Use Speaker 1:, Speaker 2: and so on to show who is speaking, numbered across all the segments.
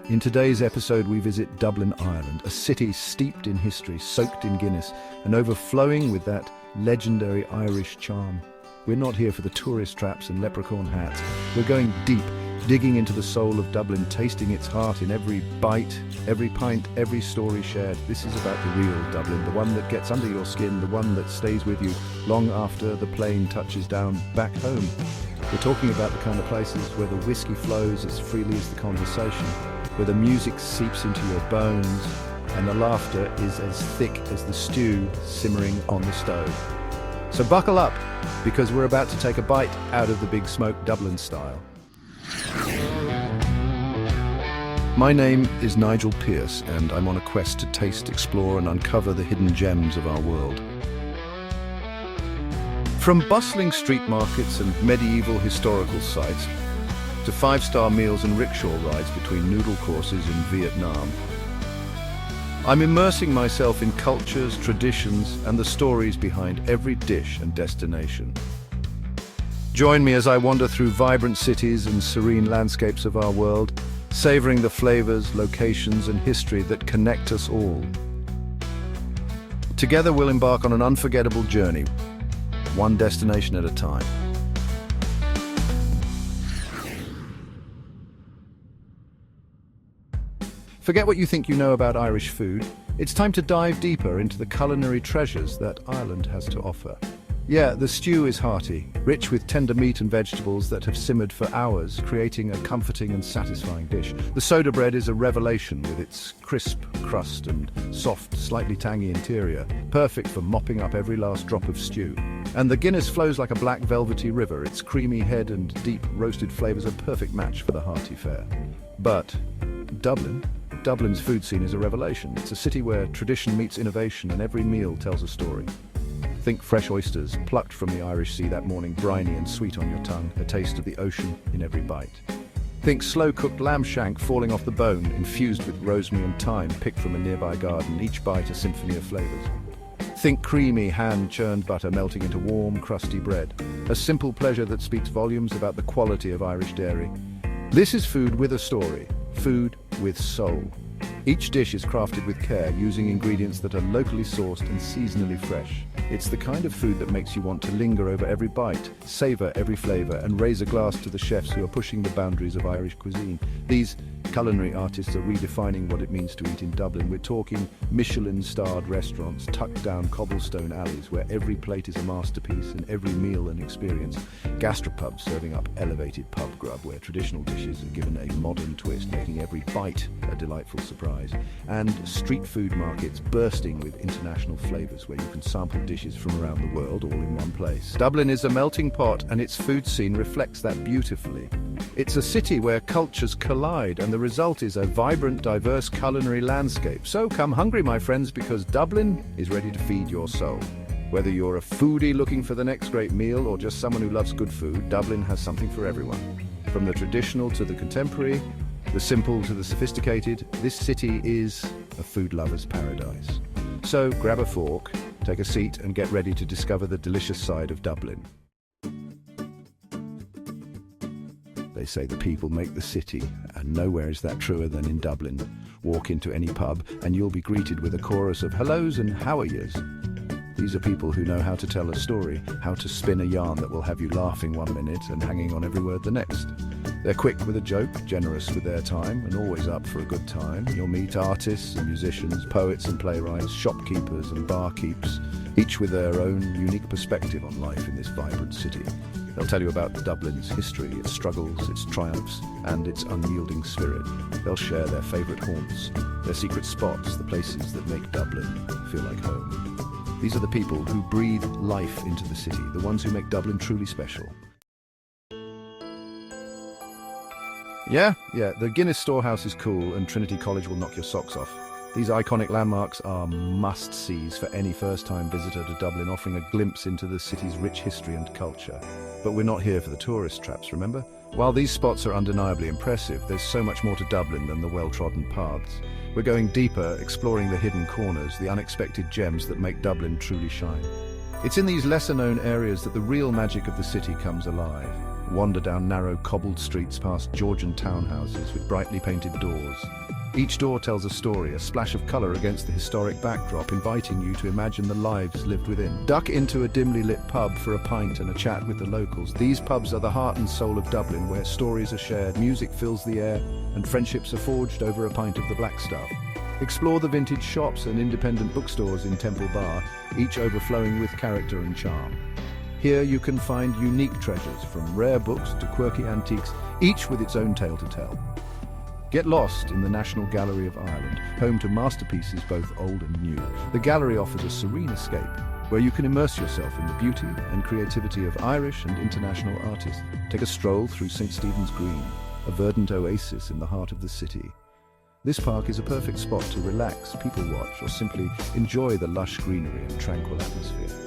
Speaker 1: In today's episode, we visit Dublin, Ireland, a city steeped in history, soaked in Guinness, and overflowing with that legendary Irish charm. We're not here for the tourist traps and leprechaun hats. We're going deep, digging into the soul of Dublin, tasting its heart in every bite, every pint, every story shared. This is about the real Dublin, the one that gets under your skin, the one that stays with you long after the plane touches down back home. We're talking about the kind of places where the whiskey flows as freely as the conversation, where the music seeps into your bones, and the laughter is as thick as the stew simmering on the stove. So buckle up, because we're about to take a bite out of the big smoke Dublin style. My name is Nigel Pearce, and I'm on a quest to taste, explore, and uncover the hidden gems of our world. From bustling street markets and medieval historical sites, to five-star meals and rickshaw rides between noodle courses in Vietnam, I'm immersing myself in cultures, traditions, and the stories behind every dish and destination. Join me as I wander through vibrant cities and serene landscapes of our world, savoring the flavors, locations, and history that connect us all. Together we'll embark on an unforgettable journey, one destination at a time. Forget what you think you know about Irish food. It's time to dive deeper into the culinary treasures that Ireland has to offer. Yeah, the stew is hearty, rich with tender meat and vegetables that have simmered for hours, creating a comforting and satisfying dish. The soda bread is a revelation with its crisp crust and soft, slightly tangy interior, perfect for mopping up every last drop of stew. And the Guinness flows like a black velvety river. Its creamy head and deep roasted flavors are a perfect match for the hearty fare. But Dublin's food scene is a revelation. It's a city where tradition meets innovation and every meal tells a story. Think fresh oysters, plucked from the Irish Sea that morning, briny and sweet on your tongue, a taste of the ocean in every bite. Think slow-cooked lamb shank falling off the bone, infused with rosemary and thyme, picked from a nearby garden, each bite a symphony of flavors. Think creamy, hand-churned butter melting into warm, crusty bread, a simple pleasure that speaks volumes about the quality of Irish dairy. This is food with a story, food with soul. Each dish is crafted with care, using ingredients that are locally sourced and seasonally fresh. It's the kind of food that makes you want to linger over every bite, savor every flavor, and raise a glass to the chefs who are pushing the boundaries of Irish cuisine. These culinary artists are redefining what it means to eat in Dublin. We're talking Michelin-starred restaurants tucked down cobblestone alleys where every plate is a masterpiece and every meal an experience. Gastropubs serving up elevated pub grub where traditional dishes are given a modern twist, making every bite a delightful surprise. And street food markets bursting with international flavors where you can sample dishes from around the world all in one place. Dublin is a melting pot, and its food scene reflects that beautifully. It's a city where cultures collide, and the result is a vibrant, diverse culinary landscape. So come hungry, my friends, because Dublin is ready to feed your soul. Whether you're a foodie looking for the next great meal or just someone who loves good food, Dublin has something for everyone. From the traditional to the contemporary, the simple to the sophisticated, this city is a food lover's paradise. So grab a fork, take a seat, and get ready to discover the delicious side of Dublin. They say the people make the city, and nowhere is that truer than in Dublin. Walk into any pub, and you'll be greeted with a chorus of hellos and how are yous. These are people who know how to tell a story, how to spin a yarn that will have you laughing one minute and hanging on every word the next. They're quick with a joke, generous with their time, and always up for a good time. You'll meet artists and musicians, poets and playwrights, shopkeepers and barkeeps, each with their own unique perspective on life in this vibrant city. They'll tell you about Dublin's history, its struggles, its triumphs, and its unyielding spirit. They'll share their favourite haunts, their secret spots, the places that make Dublin feel like home. These are the people who breathe life into the city, the ones who make Dublin truly special. Yeah, the Guinness storehouse is cool, and Trinity College will knock your socks off. These iconic landmarks are must-sees for any first-time visitor to Dublin, offering a glimpse into the city's rich history and culture. But we're not here for the tourist traps, remember? While these spots are undeniably impressive, there's so much more to Dublin than the well-trodden paths. We're going deeper, exploring the hidden corners, the unexpected gems that make Dublin truly shine. It's in these lesser-known areas that the real magic of the city comes alive. Wander down narrow cobbled streets past Georgian townhouses with brightly painted doors. Each door tells a story, a splash of colour against the historic backdrop, inviting you to imagine the lives lived within. Duck into a dimly lit pub for a pint and a chat with the locals. These pubs are the heart and soul of Dublin, where stories are shared, music fills the air, and friendships are forged over a pint of the black stuff. Explore the vintage shops and independent bookstores in Temple Bar, each overflowing with character and charm. Here you can find unique treasures, from rare books to quirky antiques, each with its own tale to tell. Get lost in the National Gallery of Ireland, home to masterpieces both old and new. The gallery offers a serene escape, where you can immerse yourself in the beauty and creativity of Irish and international artists. Take a stroll through St. Stephen's Green, a verdant oasis in the heart of the city. This park is a perfect spot to relax, people watch, or simply enjoy the lush greenery and tranquil atmosphere.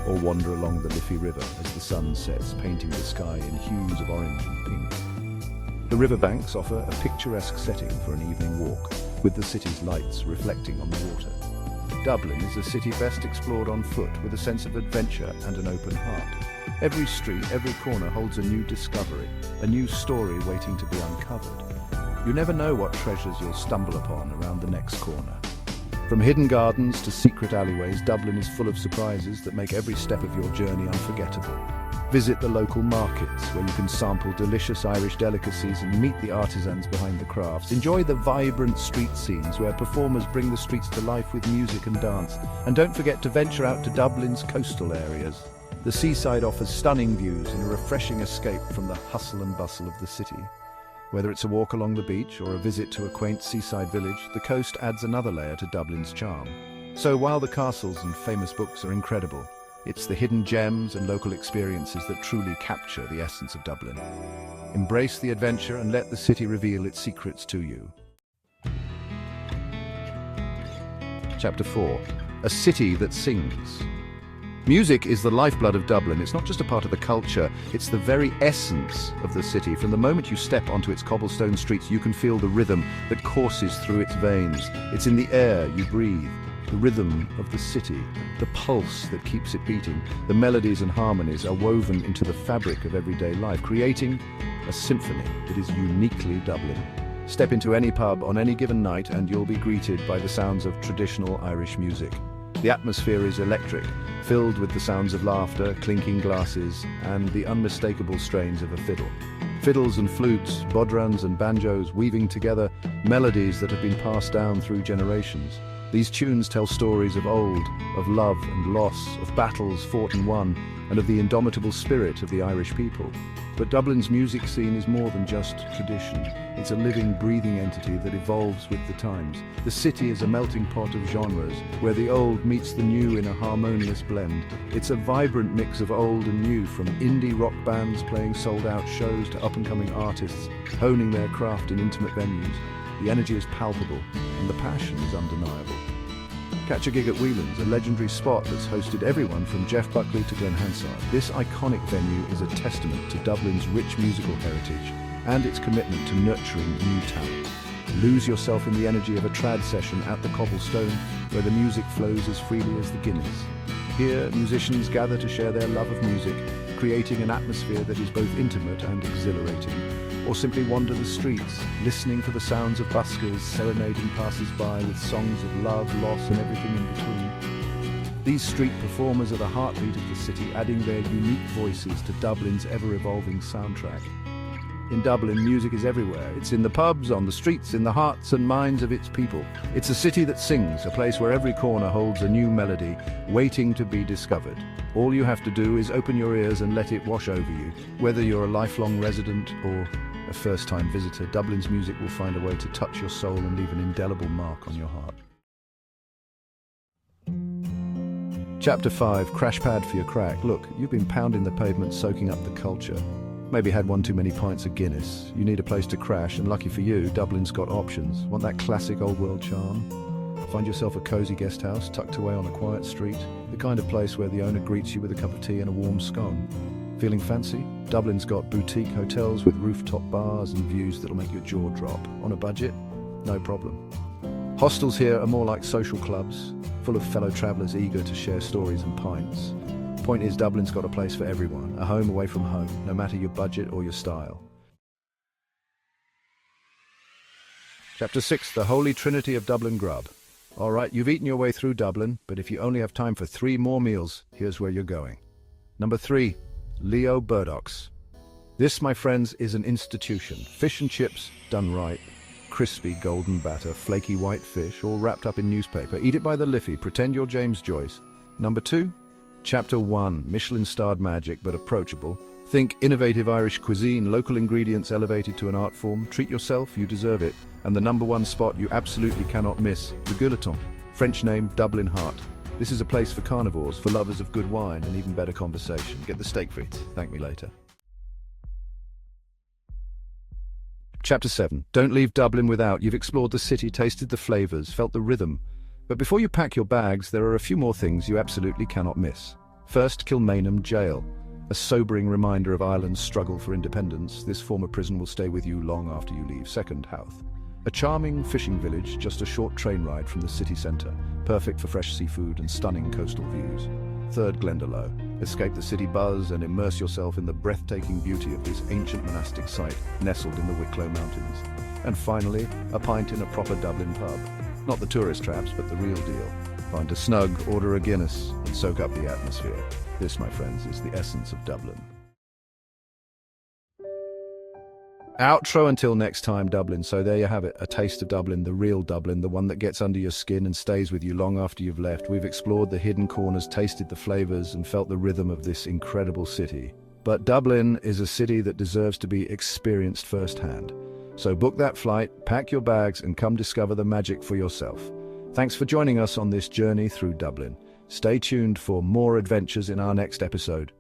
Speaker 1: Or wander along the Liffey River as the sun sets, painting the sky in hues of orange and pink. The riverbanks offer a picturesque setting for an evening walk, with the city's lights reflecting on the water. Dublin is a city best explored on foot, with a sense of adventure and an open heart. Every street, every corner holds a new discovery, a new story waiting to be uncovered. You never know what treasures you'll stumble upon around the next corner. From hidden gardens to secret alleyways, Dublin is full of surprises that make every step of your journey unforgettable. Visit the local markets, where you can sample delicious Irish delicacies and meet the artisans behind the crafts. Enjoy the vibrant street scenes, where performers bring the streets to life with music and dance. And don't forget to venture out to Dublin's coastal areas. The seaside offers stunning views and a refreshing escape from the hustle and bustle of the city. Whether it's a walk along the beach or a visit to a quaint seaside village, the coast adds another layer to Dublin's charm. So while the castles and famous books are incredible, it's the hidden gems and local experiences that truly capture the essence of Dublin. Embrace the adventure and let the city reveal its secrets to you. Chapter 4. A city that sings. Music is the lifeblood of Dublin. It's not just a part of the culture, it's the very essence of the city. From the moment you step onto its cobblestone streets, you can feel the rhythm that courses through its veins. It's in the air you breathe. The rhythm of the city, the pulse that keeps it beating. The melodies and harmonies are woven into the fabric of everyday life, creating a symphony that is uniquely Dublin. Step into any pub on any given night and you'll be greeted by the sounds of traditional Irish music. The atmosphere is electric, filled with the sounds of laughter, clinking glasses, and the unmistakable strains of a fiddle. Fiddles and flutes, bodhrans and banjos weaving together melodies that have been passed down through generations. These tunes tell stories of old, of love and loss, of battles fought and won, and of the indomitable spirit of the Irish people. But Dublin's music scene is more than just tradition. It's a living, breathing entity that evolves with the times. The city is a melting pot of genres, where the old meets the new in a harmonious blend. It's a vibrant mix of old and new, from indie rock bands playing sold-out shows to up-and-coming artists honing their craft in intimate venues. The energy is palpable, and the passion is undeniable. Catch a gig at Whelan's, a legendary spot that's hosted everyone from Jeff Buckley to Glenn Hansard. This iconic venue is a testament to Dublin's rich musical heritage and its commitment to nurturing new talent. Lose yourself in the energy of a trad session at the Cobblestone, where the music flows as freely as the Guinness. Here, musicians gather to share their love of music, creating an atmosphere that is both intimate and exhilarating. Or simply wander the streets, listening for the sounds of buskers serenading passers-by with songs of love, loss, and everything in between. These street performers are the heartbeat of the city, adding their unique voices to Dublin's ever-evolving soundtrack. In Dublin, music is everywhere. It's in the pubs, on the streets, in the hearts and minds of its people. It's a city that sings, a place where every corner holds a new melody, waiting to be discovered. All you have to do is open your ears and let it wash over you. Whether you're a lifelong resident or a first-time visitor, Dublin's music will find a way to touch your soul and leave an indelible mark on your heart. Chapter 5, Crashpad for your crack. Look, you've been pounding the pavement, soaking up the culture. Maybe had one too many pints of Guinness. You need a place to crash, and lucky for you, Dublin's got options. Want that classic old-world charm? Find yourself a cosy guest house tucked away on a quiet street, the kind of place where the owner greets you with a cup of tea and a warm scone. Feeling fancy? Dublin's got boutique hotels with rooftop bars and views that'll make your jaw drop. On a budget? No problem. Hostels here are more like social clubs, full of fellow travellers eager to share stories and pints. Point is, Dublin's got a place for everyone, a home away from home, no matter your budget or your style. Chapter 6, the Holy Trinity of Dublin Grub. All right, you've eaten your way through Dublin, but if you only have time for 3 more meals, here's where you're going. Number 3, Leo Burdock's. This, my friends, is an institution. Fish and chips, done right. Crispy golden batter, flaky white fish, all wrapped up in newspaper. Eat it by the liffey, pretend you're James Joyce. Number 2, Chapter 1, Michelin-starred magic, but approachable. Think innovative Irish cuisine, local ingredients elevated to an art form. Treat yourself, you deserve it. And the number 1 spot you absolutely cannot miss, the Guilleton. French name, Dublin Heart. This is a place for carnivores, for lovers of good wine and even better conversation. Get the steak frites, thank me later. Chapter 7, don't leave Dublin without. You've explored the city, tasted the flavours, felt the rhythm. But before you pack your bags, there are a few more things you absolutely cannot miss. First, Kilmainham Jail. A sobering reminder of Ireland's struggle for independence. This former prison will stay with you long after you leave. Second, Howth. A charming fishing village, just a short train ride from the city centre. Perfect for fresh seafood and stunning coastal views. Third, Glendalough. Escape the city buzz and immerse yourself in the breathtaking beauty of this ancient monastic site, nestled in the Wicklow Mountains. And finally, a pint in a proper Dublin pub. Not the tourist traps, but the real deal. Find a snug, order a Guinness, and soak up the atmosphere. This, my friends, is the essence of Dublin. Outro until next time, Dublin. So there you have it, a taste of Dublin, the real Dublin, the one that gets under your skin and stays with you long after you've left. We've explored the hidden corners, tasted the flavours, and felt the rhythm of this incredible city. But Dublin is a city that deserves to be experienced firsthand. So book that flight, pack your bags, and come discover the magic for yourself. Thanks for joining us on this journey through Dublin. Stay tuned for more adventures in our next episode.